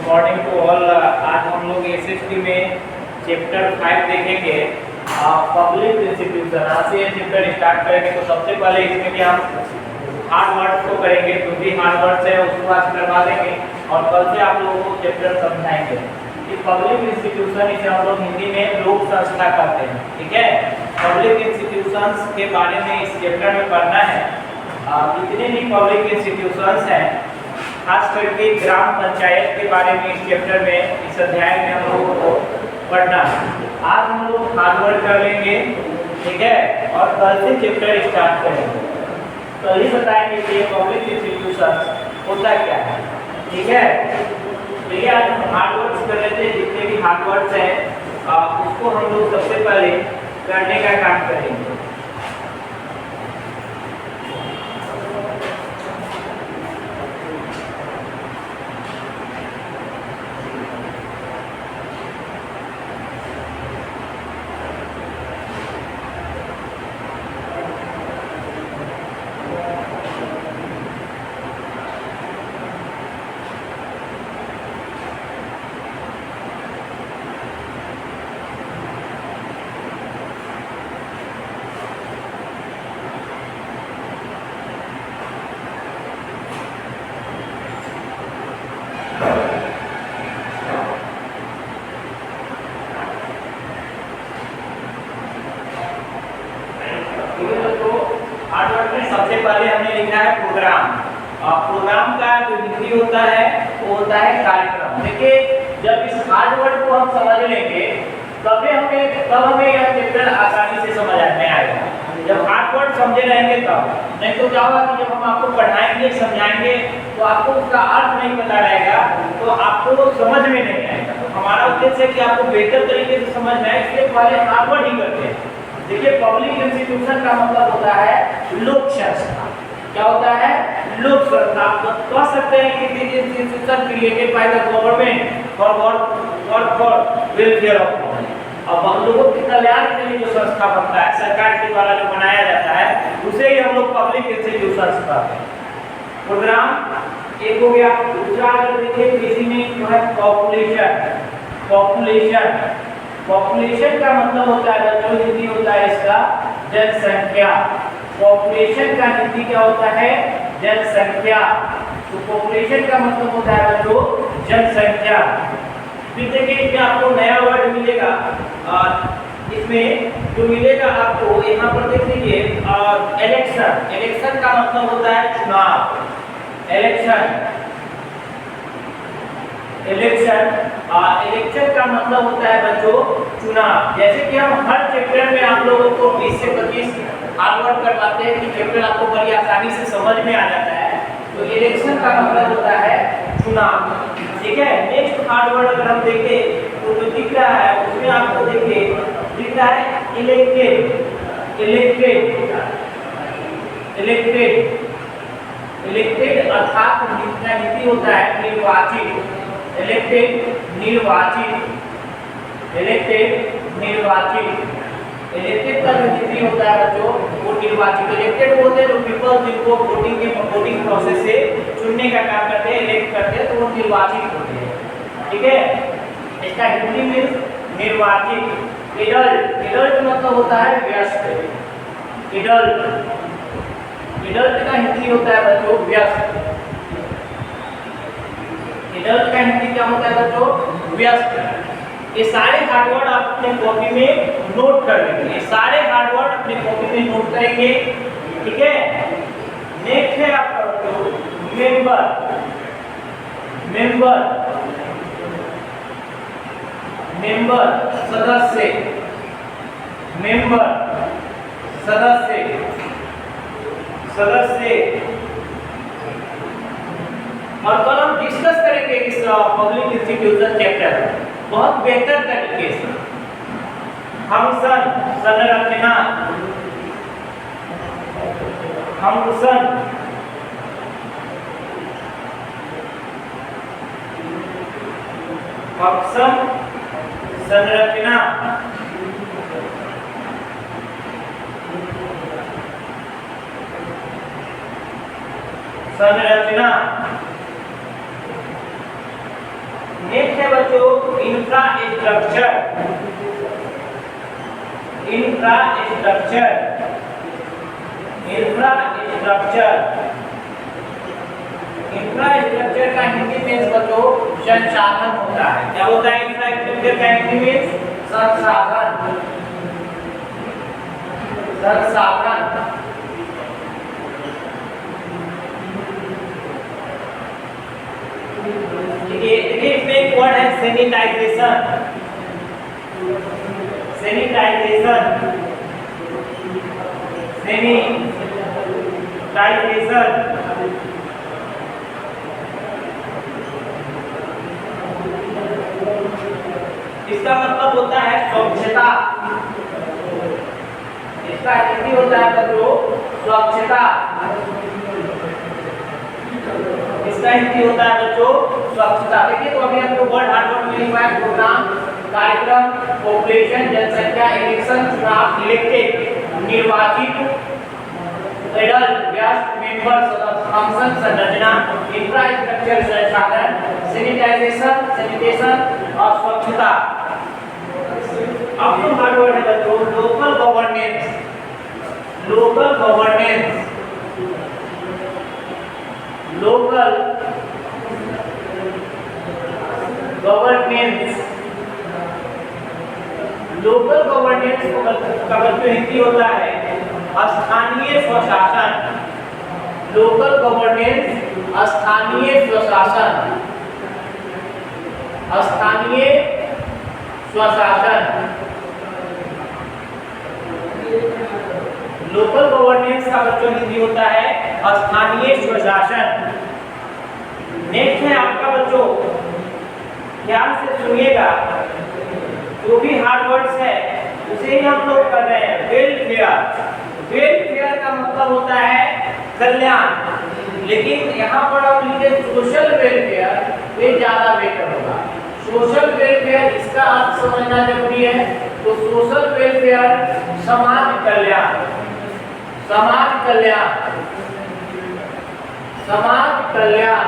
Good morning to all. आज हम लोग एसएसटी में चैप्टर 5 देखेंगे, पब्लिक इंस्टीट्यूशन। आज से ये चैप्टर स्टार्ट करेंगे तो सबसे पहले इसमें कि हम हार्ड वर्ड्स को करेंगे, जो भी हार्ड वर्ड्स है उसको आज करवा देंगे और कल से आप लोगों को चैप्टर समझाएंगे कि पब्लिक इंस्टीट्यूशन, इसे हम लोग हिंदी में लोक संस्था कहते हैं। ठीक है, पब्लिक इंस्टीट्यूशंस के बारे में इस चैप्टर में पढ़ना है। जितने भी पब्लिक इंस्टीट्यूशंस हैं, खास करके ग्राम पंचायत के बारे में इस चैप्टर में, इस अध्याय में हम लोगों को पढ़ना है। आज हम लोग हार्ड वर्क कर लेंगे, ठीक है, और कल से चैप्टर स्टार्ट करेंगे। कल ही बताएंगे कि ये पब्लिक इंस्टीट्यूशन होता क्या है। ठीक है, तो ये आज हम हार्ड वर्क कर लेते हैं। जितने भी हार्ड वर्क हैं उसको हम लोग सबसे पहले करने का काम करेंगे। सबसे पहले हमने लिखा है प्रोग्राम। प्रोग्राम का जो हिंदी होता है वो होता है कार्यक्रम। देखिए, जब इस हार्ड वर्ड को हम समझ लेंगे तब हमें यह चैप्टर आसानी से समझ में आएगा। जब हार्ड वर्ड समझे रहेंगे तब, नहीं तो क्या होगा कि जब हम आपको पढ़ाएंगे समझाएंगे तो आपको उसका अर्थ नहीं पता रहेगा, तो आपको समझ में नहीं आएगा। तो हमारा उद्देश्य है कि आपको बेहतर तरीके से समझ में आए, इसलिए पहले हार्ड वर्ड ही करते हैं। देखिए, पब्लिक इंस्टीट्यूशन का मतलब होता है लोक संस्था। क्या होता है? लोक संस्था। आप कह सकते हैं कि this institution created by the government for welfare of public. अब हम लोगों के कल्याण के लिए जो संस्था बनता है, सरकार के द्वारा जो बनाया जाता है, उसे ही हम लोग पब्लिक इंस्टीट्यूशन कहते हैं। प्रोग्राम एक हो गया। दूसरा अगर देखिए किसी में जो है पॉपुलेशन का मतलब होता है, जो हिंदी होता है इसका जनसंख्या। पॉपुलेशन का हिंदी क्या होता है? जनसंख्या। तो पॉपुलेशन का मतलब होता है बच्चों जनसंख्या। फिर देखिए, इसमें आपको नया वर्ड मिलेगा। इसमें जो मिलेगा आपको यहाँ पर देख लीजिए, इलेक्शन। इलेक्शन का मतलब होता है चुनाव। इलेक्शन का मतलब होता है बच्चों चुनाव। जैसे कि हम हर चैप्टर में आप लोगों को 20 से 25 हार्ड वर्ड करवाते हैं कि चैप्टर आपको बड़ी आसानी से समझ में आ जाता है। तो इलेक्शन का मतलब होता है चुनाव। ठीक है, नेक्स्ट हार्ड वर्ड अगर हम देखें तो जो दिख रहा है उसमें आपको देखिए दिख रहा है इलेक्टेड अर्थात हिंदी होता है निर्वाचित। इलेक्टेड का जो हिंदी होता है बच्चों वो निर्वाचित। इलेक्टेड बोलते हैं जो पीपल जिनको वोटिंग प्रोसेस से चुनने का काम करते हैं, इलेक्ट करते हैं, तो वो निर्वाचित होते हैं। ठीक है, इसका हिंदी में निर्वाचित। एडल्ट मतलब होता है व्यस्त। एडल्ट का हिंदी होता है बच्चों व्यस्त। एडल्ट का हिंदी क्या होता है बच्चों? व्यस्त। ये सारे हार्ड वर्ड आप अपने कॉपी में नोट कर लेंगे। ये सारे हार्ड वर्ड अपने कॉपी में नोट करेंगे। ठीक है, नेक्स्ट है आपका मेंबर सदस्य। और कल हम डिस्कस करेंगे इस पब्लिक इंस्टीट्यूशन चैप्टर बहुत बेहतर तरीके से। संरचना, संरचना, संरचना इंफ्रास्ट्रक्चर, इंफ्रास्ट्रक्चर, इंफ्रास्ट्रक्चर, इंफ्रास्ट्रक्चर का हिंदी में बच्चों संसाधन होता है। क्या होता है इंफ्रास्ट्रक्चर का हिंदी में? संसाधन, संसाधन। देखिए इसमें एक वर्ड है सैनिटाइजेशन, सैनिटाइजेशन, सैनिटाइजेशन। इसका मतलब होता है स्वच्छता, इसका हिंदी होता है बच्चों स्वच्छता, इसका हिंदी होता है बच्चों स्वच्छता। देखिए तो अभी हम लोग वर्ड हार्ड वर्ड में लिखा है प्रोग्राम, कार्यक्रम, पॉपुलेशन, जनसंख्या, इलेक्शन, चुनाव, इलेक्टेड, निर्वाचित, एडल्ट, व्यस्त, मेंबर्स, फंक्शन, संरचना, इंफ्रास्ट्रक्चर, संसाधन, सैनिटाइजेशन, सैनिटेशन और स्वच्छता। अब जो हार्ड वर्ड है बच्चों local governance, local governance, local governance, local governance का मतलब हिंदी होता है स्थानीय स्वशासन, लोकल गवर्नेंस स्थानीय स्वशासन, स्थानीय स्वशासन। लोकल गवर्नेंस का बच्चों हिंदी होता है स्थानीय स्वशासन। नेक्स्ट है आपका बच्चों, ध्यान से सुनिएगा, जो भी हार्ड वर्ड्स है उसे ही हम लोग कर रहे हैं। वेलफेयर, वेलफेयर का मतलब होता है कल्याण, लेकिन यहाँ पर हम लिखे सोशल वेलफेयर, ये ज्यादा बेटर होगा। सोशल वेलफेयर इसका अर्थ समझना जरूरी है। तो सोशल वेलफेयर समाज कल्याण, समाज कल्याण, समाज कल्याण,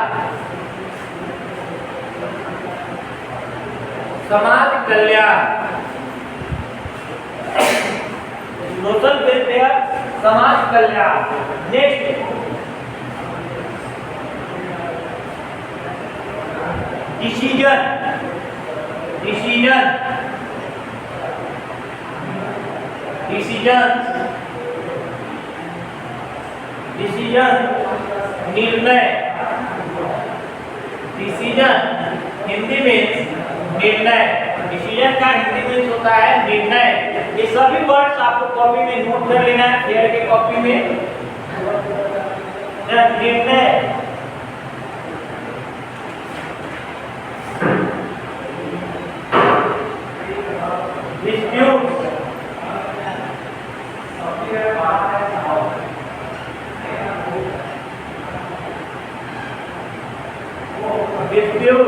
समाज कल्याण, सोशल वेलफेयर समाज कल्याण। Next decision, decision, decision, decision निर्णय, डिसीजन हिंदी में निर्णय, डिसीजन का हिंदी में होता है निर्णय। ये सभी वर्ड्स आपको कॉपी में नोट कर लेना है, फेयर के कॉपी में। निर्णय, डिस्प्यूट, डिस्प्यूट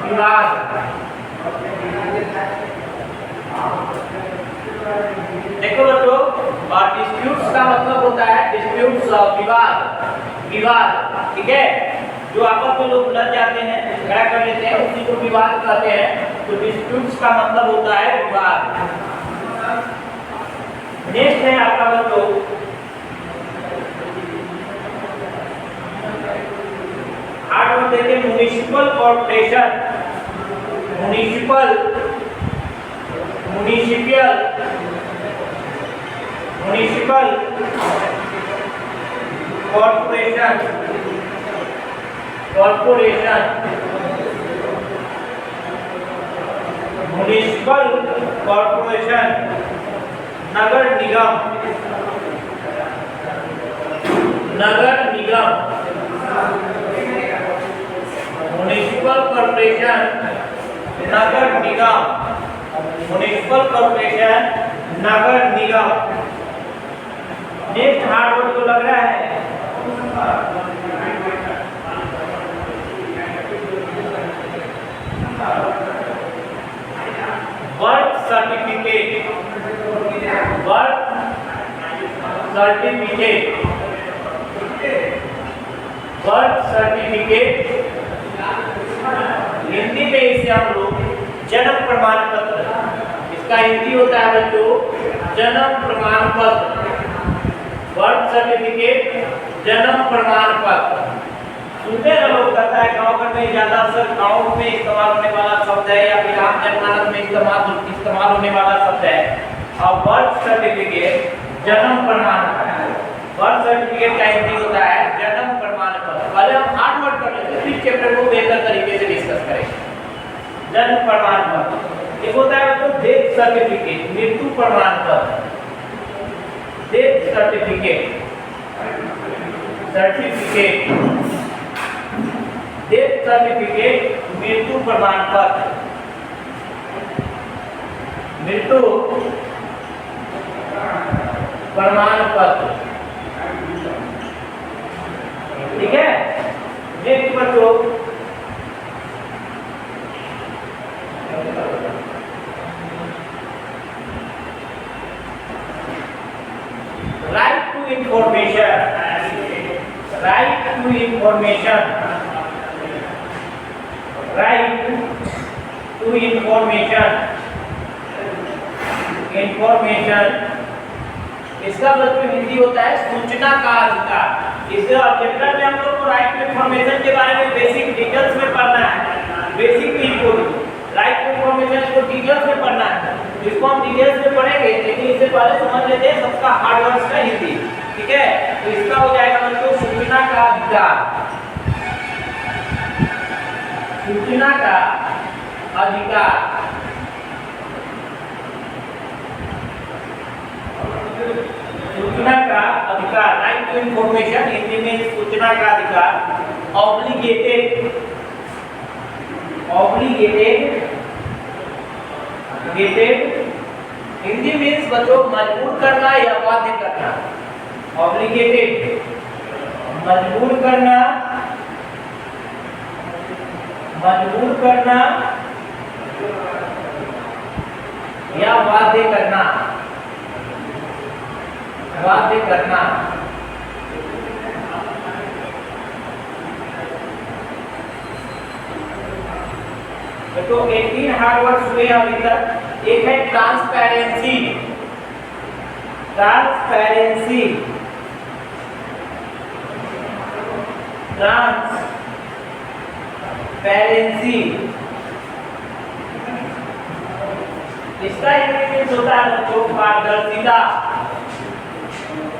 विवाद। देखो बच्चों, डिस्प्यूट्स का मतलब होता है डिस्प्यूट्स विवाद, विवाद, ठीक है। जो आपस में लोग लड़ जाते हैं, झगड़ा कर लेते हैं, उसी को विवाद कहते हैं। तो डिस्प्यूट्स का मतलब होता है विवाद। नेक्स्ट है आपका बच्चों हार्ड वर्ड देखिए municipal corporation, municipal, municipal, municipal corporation, corporation, municipal corporation, नगर निगम, नगर निगम, म्युनिसिपल कॉर्पोरेशन, नगर निगम, म्युनिसिपल कॉर्पोरेशन, नगर निगम। नेक्स्ट हार्ड वर्ड को लग रहा है birth certificate, birth certificate, birth certificate Hindi में इसे हम लोग जन्म प्रमाण पत्र, इसका हिंदी होता है बच्चों जन्म प्रमाण पत्र, बर्थ सर्टिफिकेट, जन्म प्रमाण पत्र। सुनते ना लोग कहता है गाँव में ज्यादा अक्सर गाँव में इस्तेमाल होने वाला शब्द है या फिर आम जनमानस में इस्तेमाल होने वाला शब्द है। और बर्थ सर्टिफिकेट जन्म प्रमाण पत्र, बर्थ सर्टिफिकेट का हिंदी होता है जन्म प्रमाण पत्र। पहले हम हार्ड वर्ड कर लेते हैं, फिर चैप्टर को बेहतर तरीके से डिस्कस करेंगे। जन्म प्रमाण पत्र एक होता है तो डेथ सर्टिफिकेट, मृत्यु प्रमाण पत्र, डेथ सर्टिफिकेट, डेथ सर्टिफिकेट, मृत्यु प्रमाण पत्र, मृत्यु प्रमाण पत्र। ठीक है, नेक्स्ट बच्चों right to information, right to information, right to information, information इसका मतलब हिंदी होता है सूचना का अधिकार। इस चैप्टर में हम लोग को राइट टू इंफॉर्मेशन के बारे में बेसिक डिटेल्स में पढ़ना है, basic important right to information को डिटेल्स में पढ़ना है। इसको हम डिटेल्स में पढ़ेंगे, लेकिन इससे पहले समझ लेते हैं सबका हार्ड वर्ड्स का हिंदी। ठीक है, तो इसका हो जाएगा मतलब सूचना का अधिकार, सूचना का अधिकार, सूचना का अधिकार, राइट टू इंफॉर्मेशन हिंदी में सूचना का अधिकार। Obligated, obligated, gated Hindi means बच्चों मजबूर करना या बाध्य करना। ऑब्लिगेटेड मजबूर करना, मजबूर करना या बाध्य करना, बाध्य करना। तो 18 हार्ड वर्ड्स हुए अभी तक। एक है ट्रांसपेरेंसी, ट्रांसपेरेंसी, ट्रांसपेरेंसी इसका हिंदी मीन्स होता है बच्चों पारदर्शिता,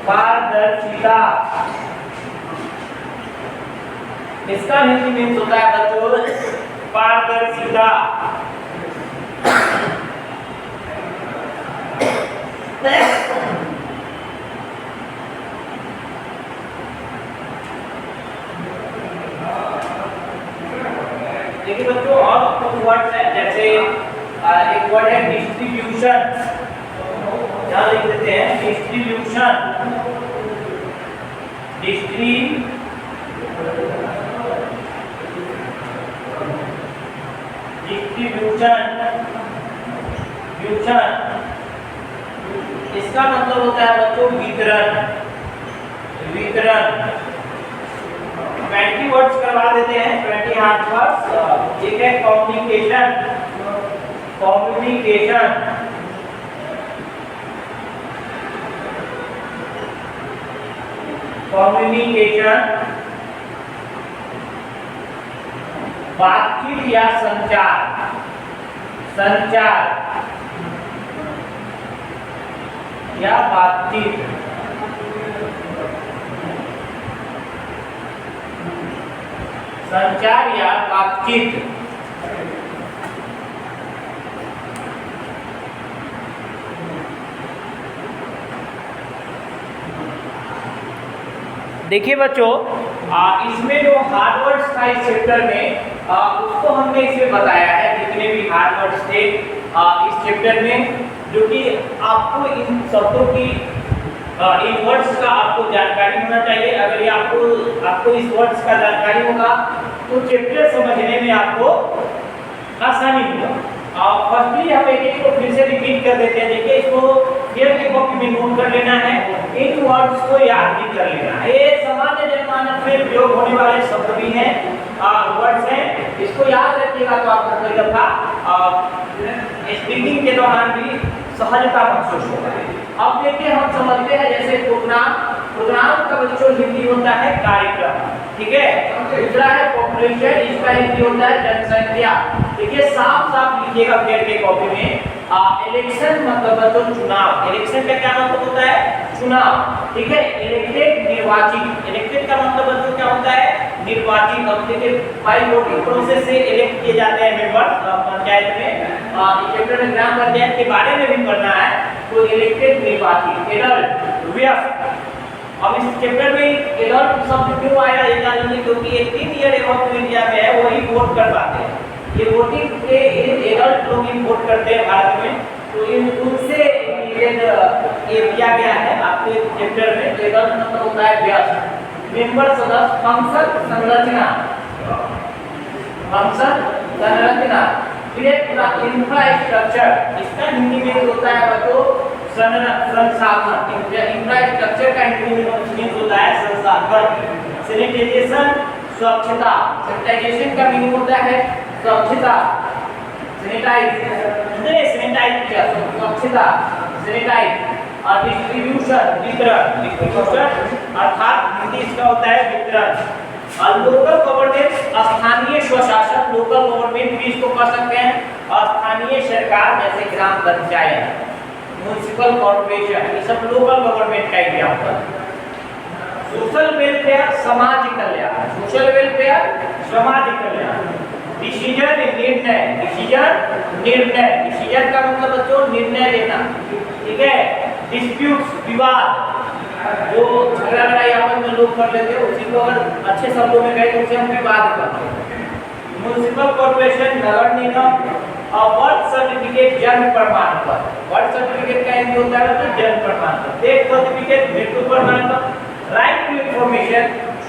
पारदर्शिता इसका हिंदी मीन्स होता है बच्चों पारदर्शिता। देखिए बच्चों और कुछ वर्ड्स हैं, जैसे एक वर्ड है डिस्ट्रीब्यूशन, यहाँ लिख देते हैं डिस्ट्रीब्यूशन, डिस्ट्रीब्यूशन इसका मतलब होता है बच्चों वितरण, वितरण। 20 वर्ड्स करवा देते हैं, 20 हार्ड वर्ड्स। एक है कम्युनिकेशन, कम्युनिकेशन, कम्युनिकेशन बातचीत या संचार, संचार या बातचीत। संचार या बातचीत। देखिए बच्चों इसमें जो हार्ड वर्ड्स था इस चैप्टर में उसको हमने इसमें बताया है, जितने भी हार्ड वर्ड्स थे इस चैप्टर में, जो कि आपको इन शब्दों की इन वर्ड्स का आपको जानकारी होना चाहिए। अगर ये आपको इस वर्ड्स का जानकारी होगा तो चैप्टर समझने में आपको आसानी होगा। फर्स्टली हम एक को फिर से रिपीट कर देते हैं। देखिए इसको फिर की कॉपी में नोट कर लेना है, इन वर्ड्स को याद भी कर लेना है। ये सामान्य जनमानस में प्रयोग होने वाले शब्द भी हैं, वर्ड्स हैं, इसको याद रखिएगा तो आपको कोई दफा स्पीकिंग के दौरान भी सहजता महसूस होगा। अब देखिए हम समझते हैं जैसे प्रोग्राम का बच्चों हिंदी होता है कार्यक्रम, ठीक है। दूसरा है पॉपुलेशन, इसका हिंदी होता है जनसंख्या। देखिए साफ साफ लिखिएगा फिर के कॉपी में। इलेक्शन मतलब बच्चों चुनाव। इलेक्शन का क्या मतलब होता है? चुनाव, ठीक है। इलेक्टेड निर्वाचित, इलेक्टेड का मतलब बच्चों क्या होता है? निर्वाचित। अब देखिए बाय वोटिंग प्रोसेस से इलेक्ट किए जाते हैं मेंबर पंचायत में। चैप्टर में ग्राम पंचायत के बारे में भी पढ़ना है, तो इलेक्टेड निर्वाचित। एडल्ट व्यस्त। अब इस चैप्टर में एडल्ट शब्द क्यों आया ये जान लीजिए, क्योंकि 18 ईयर एबव इंडिया में है वही वोट कर पाते हैं। ये वोटिंग के एडल्ट लोग ही वोट करते हैं भारत में, तो इन उनसे ये किया गया है आपके चैप्टर में। एडल्ट मतलब होता है व्यस्त। मेंबर सदस्य, फंक्शन संरचना, फंक्शन संरचना, इंफ्रास्ट्रक्चर, इसका हिंदी में होता है बच्चों संसाधन। इंफ्रास्ट्रक्चर का हिंदी में होता है संसाधन। सैनिटाइजेशन स्वच्छता, सैनिटाइजेशन का मीनिंग होता है स्वच्छता। सैनिटाइज स्वच्छता, सैनिटाइज। और डिस्ट्रीब्यूशन वितरण, डिस्ट्रीब्यूशन अर्थात हिंदी इसका होता है वितरण। और लोकल गवर्नेंस स्थानीय स्वशासन, लोकल गवर्नमेंट भी इसको कह सकते हैं। स्थानीय सरकार जैसे ग्राम पंचायत, म्युनिसिपल कॉर्पोरेशन, ये सब लोकल गवर्नमेंट का एग्जाम्पल। सोशल वेलफेयर समाज कल्याण, सोशल वेलफेयर समाज कल्याण। डिसीजन निर्णय, डिसीजन निर्णय, डिसीजन का मतलब बच्चों निर्णय लेना, ठीक है। डिस्प्यूट्स विवाद, जो झगड़ा लड़ाई आपस में लोग कर लेते हैं उसी को अगर अच्छे शब्दों में कहें तो उसे हम विवाद कहते हैं। म्युनिसिपल कॉर्पोरेशन नगर निगम। और बर्थ सर्टिफिकेट जन्म प्रमाण पत्र, बर्थ सर्टिफिकेट का हिंदी होता है तो जन्म प्रमाण पत्र। डेथ सर्टिफिकेट मृत्यु प्रमाण पत्र। राइट टू इंफॉर्मेशन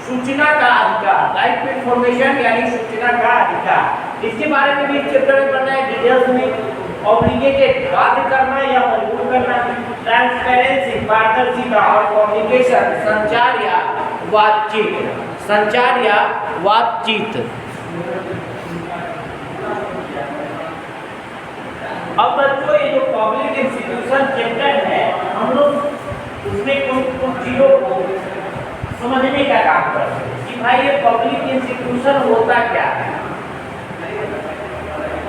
सूचना का अधिकार, राइट टू इंफॉर्मेशन यानी सूचना का अधिकार। इसके बारे में भी चैप्टर में पढ़ना है डिटेल्स में। ऑब्लिगेटेड बाध्य करना या मजबूर करना। ट्रांसपेरेंसी पारदर्शिता और कम्युनिकेशन संचार या बातचीत, संचार या बातचीत। अब बच्चों ये जो पब्लिक इंस्टीट्यूशन चैप्टर है हम लोग उसमें कुछ चीजों को समझने का काम करते हैं कि भाई ये पब्लिक इंस्टीट्यूशन होता क्या है,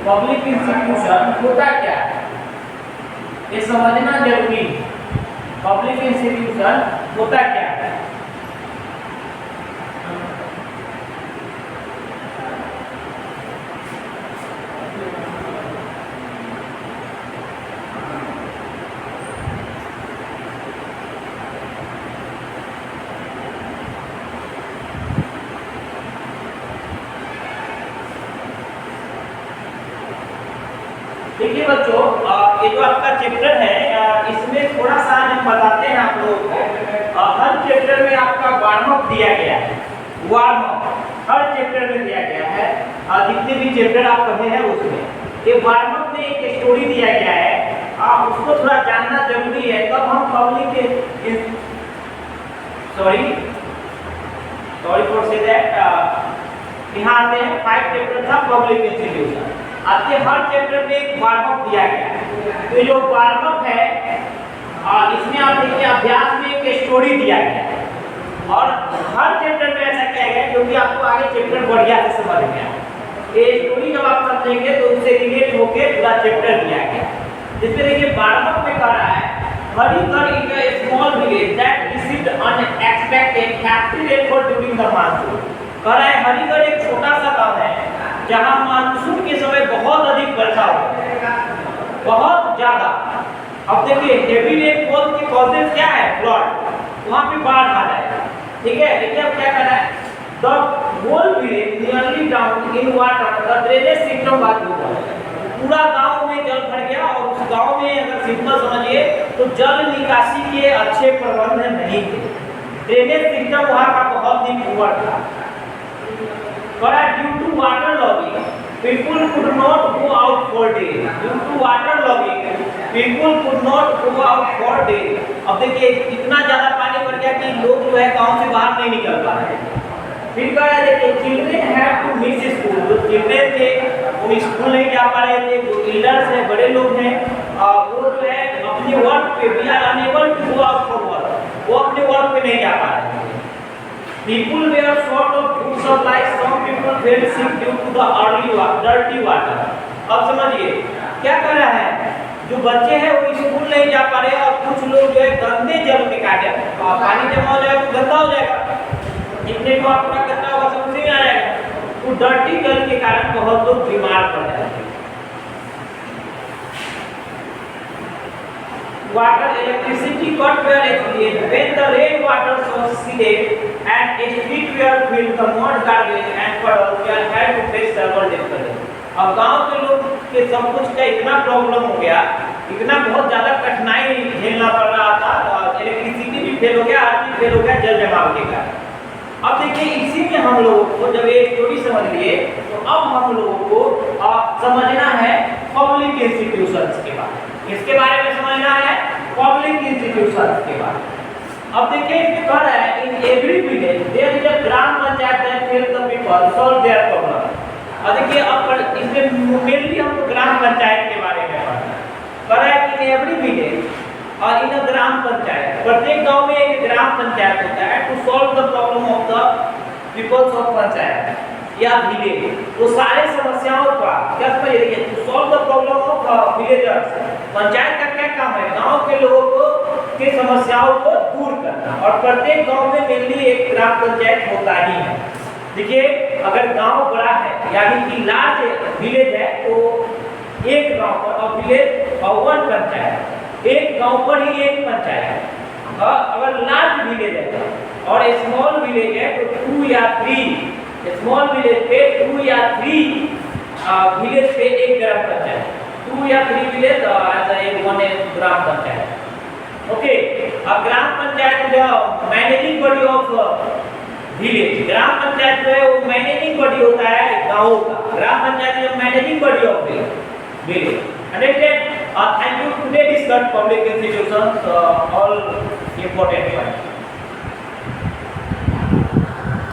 पब्लिक इंस्टीट्यूशन होता क्या है ये समझना जरूरी है। पब्लिक इंस्टीट्यूशन होता क्या है? देखिए बच्चों ये जो आपका चैप्टर है इसमें थोड़ा सा हम बताते हैं आप लोगों को। हर चैप्टर में आपका वार्म अप दिया गया है, वार्म अप हर चैप्टर में दिया गया है। जितने भी चैप्टर आप पढ़े हैं उसमें ये वार्म अप में एक स्टोरी दिया गया है, आप उसको थोड़ा जानना जरूरी है। तब हम public sorry for say that यहाँ आते हैं 5 चैप्टर था पब्लिक इंस्टीट्यूशन। आपके हर चैप्टर में एक वार्म अप दिया गया है। तो जो वार्म अप है इसमें आप देखिए अभ्यास में एक स्टोरी दिया गया है और हर चैप्टर में ऐसा किया गया क्योंकि आपको आगे चैप्टर बढ़िया से समझ में आए। ये स्टोरी जब आप समझेंगे तो उससे रिलेट होकर पूरा चैप्टर दिया गया। जिसमें देखिए वार्म अप में कह रहा है Harigarh is a small village that received unexpected happy rainfall during the monsoon. कह रहा है हरिगढ़ एक छोटा सा गाँव है जहाँ मानसून के समय बहुत अधिक वर्षा हो, बहुत ज्यादा। अब देखिए हेवी रेनफॉल के कॉजेज क्या है? फ्लड, वहाँ पे बाढ़ आ जाएगा, ठीक है। लेकिन अब क्या करना है? The whole village nearly down in water, the drainage system was broken. पूरा गांव में जल भर गया और उस गांव में अगर सिंपल समझिए तो जल निकासी के अच्छे प्रबंध नहीं थे। ड्रेनेज सिस्टम वहाँ का बहुत ही पुअर था। Due to water logging people could not go out for days. Due to water logging people could not go out for days. अब देखिए इतना ज्यादा पानी भर गया कि लोग जो है गांव से बाहर नहीं निकल पा रहे। फिर कह रहे थे children have to miss school. जो चिल्ड्रेन थे वो स्कूल नहीं जा पा रहे थे, जो एल्डर्स है, बड़े लोग हैं, वो जो है अपने वर्क पे we are unable to go out for work, वो अपने वर्क पे नहीं जा पा रहे थे। People were short of food supply, some people fell sick due to the dirty water। अब समझिए क्या कर रहा है, जो बच्चे हैं वो स्कूल नहीं जा पा रहे और कुछ लोग जो है गंदे जल में काटे, पानी जमा हो जाएगा तो गंदा हो जाएगा, इतने को आपका गंदा होगा समझ में आ जाएगा, तो डर्टी जल के कारण बहुत लोग बीमार पड़ जाते हैं। Water electricity got were experienced when the rain water was seeded and street were filled, the mud garbage and puddles were had to face several difficulties। अब गांव के लोग के सब कुछ का इतना प्रॉब्लम हो गया, इतना बहुत ज़्यादा कठिनाई झेलना पड़ रहा था, इलेक्ट्रिसिटी भी फेल हो गया, हर चीज फेल हो गया जल जमाव के कारण। अब देखिए इसी में हम लोगों को जब ये स्टोरी समझ लिए तो अब हम लोगों को समझना है पब्लिक इंस्टीट्यूशंस के बारे में। किसके बारे में समझना है? पब्लिक इंस्टीट्यूशंस के बारे में। अब देखिए इसमें कह रहा है in every village there is a gram panchayat that help the people solve their problem. अब देखिए अब इसमें मेनली हमको ग्राम पंचायत के बारे में पढ़ना है कि इन एवरी विलेज और इन ग्राम पंचायत, प्रत्येक गांव में एक ग्राम पंचायत होता है to solve the problem of the peoples of panchayat या विलेज। तो सारे समस्याओं का क्या समझिए, to solve the problem of villagers. Panchayat का क्या काम है? गांव के लोगों को के समस्याओं को दूर करना, और प्रत्येक गांव में मेनली एक ग्राम पंचायत होता ही है। देखिए अगर गांव बड़ा है यानी कि लार्ज विलेज है तो एक गांव पर और विलेज और वन पंचायत, एक गांव पर ही एक पंचायत। अगर लार्ज विलेज है और स्मॉल विलेज है तो 2 या 3, स्मॉल विलेज पे 2 या 3 विलेज पे एक ग्राम पंचायत, 2 या 3 विलेज ऐसा एक वन ग्राम पंचायत। ओके, अब ग्राम पंचायत जो मैनेजिंग बॉडी ऑफ विलेज, ग्राम पंचायत जो है वो मैनेजिंग बॉडी होता है गांवों का, ग्राम पंचायत जो managing body of village. Understand? Thank you. Today discussed public institutions, all important points.